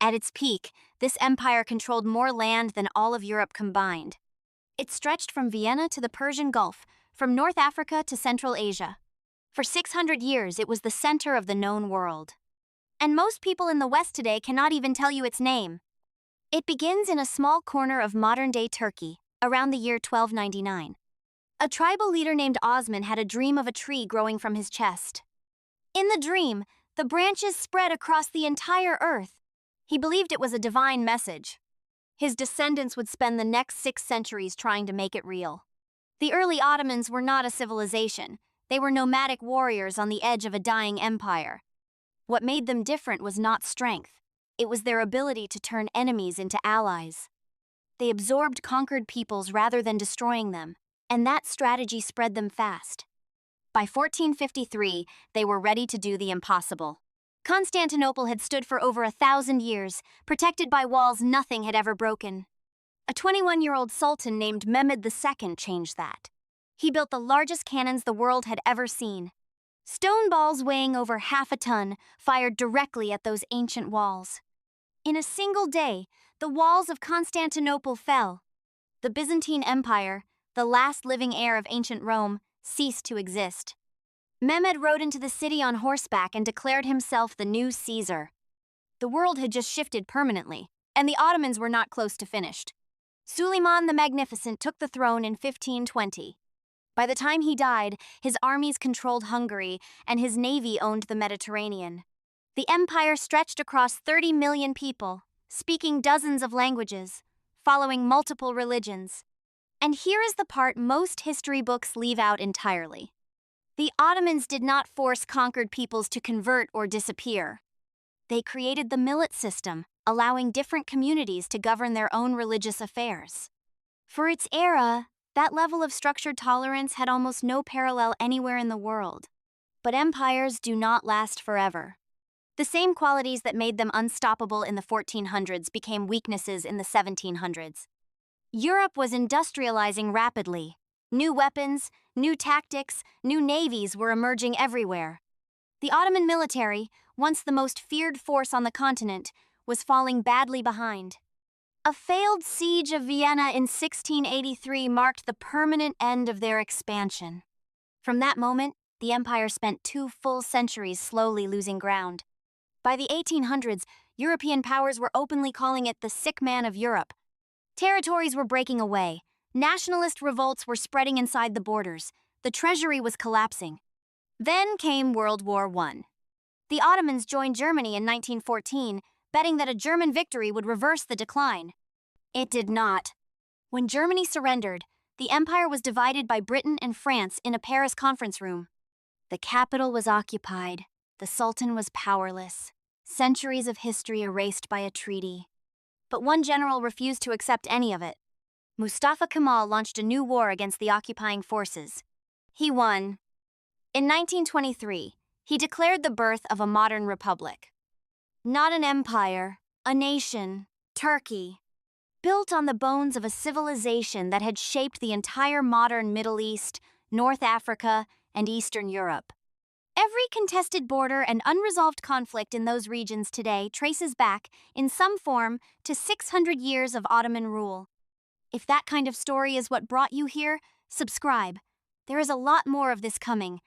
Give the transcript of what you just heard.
At its peak, this empire controlled more land than all of Europe combined. It stretched from Vienna to the Persian Gulf, from North Africa to Central Asia. For 600 years, it was the center of the known world. And most people in the West today cannot even tell you its name. It begins in a small corner of modern-day Turkey, around the year 1299. A tribal leader named Osman had a dream of a tree growing from his chest. In the dream, the branches spread across the entire earth. He believed it was a divine message. His descendants would spend the next 6 centuries trying to make it real. The early Ottomans were not a civilization. They were nomadic warriors on the edge of a dying empire. What made them different was not strength. It was their ability to turn enemies into allies. They absorbed conquered peoples rather than destroying them, and that strategy spread them fast. By 1453, they were ready to do the impossible. Constantinople had stood for over 1,000 years, protected by walls nothing had ever broken. A 21-year-old sultan named Mehmed II changed that. He built the largest cannons the world had ever seen. Stone balls weighing over half a ton fired directly at those ancient walls. In a single day, the walls of Constantinople fell. The Byzantine Empire, the last living heir of ancient Rome, ceased to exist. Mehmed rode into the city on horseback and declared himself the new Caesar. The world had just shifted permanently, and the Ottomans were not close to finished. Suleiman the Magnificent took the throne in 1520. By the time he died, his armies controlled Hungary, and his navy owned the Mediterranean. The empire stretched across 30 million people, speaking dozens of languages, following multiple religions. And here is the part most history books leave out entirely. The Ottomans did not force conquered peoples to convert or disappear. They created the millet system, allowing different communities to govern their own religious affairs. For its era, that level of structured tolerance had almost no parallel anywhere in the world. But empires do not last forever. The same qualities that made them unstoppable in the 1400s became weaknesses in the 1700s. Europe was industrializing rapidly. New weapons, new tactics, new navies were emerging everywhere. The Ottoman military, once the most feared force on the continent, was falling badly behind. A failed siege of Vienna in 1683 marked the permanent end of their expansion. From that moment, the empire spent 2 full centuries slowly losing ground. By the 1800s, European powers were openly calling it the sick man of Europe. Territories were breaking away. Nationalist revolts were spreading inside the borders. The treasury was collapsing. Then came World War I. The Ottomans joined Germany in 1914, betting that a German victory would reverse the decline. It did not. When Germany surrendered, the empire was divided by Britain and France in a Paris conference room. The capital was occupied. The Sultan was powerless. Centuries of history erased by a treaty. But one general refused to accept any of it. Mustafa Kemal launched a new war against the occupying forces. He won. In 1923, he declared the birth of a modern republic. Not an empire, a nation, Turkey, built on the bones of a civilization that had shaped the entire modern Middle East, North Africa, and Eastern Europe. Every contested border and unresolved conflict in those regions today traces back, in some form, to 600 years of Ottoman rule. If that kind of story is what brought you here, subscribe. There is a lot more of this coming.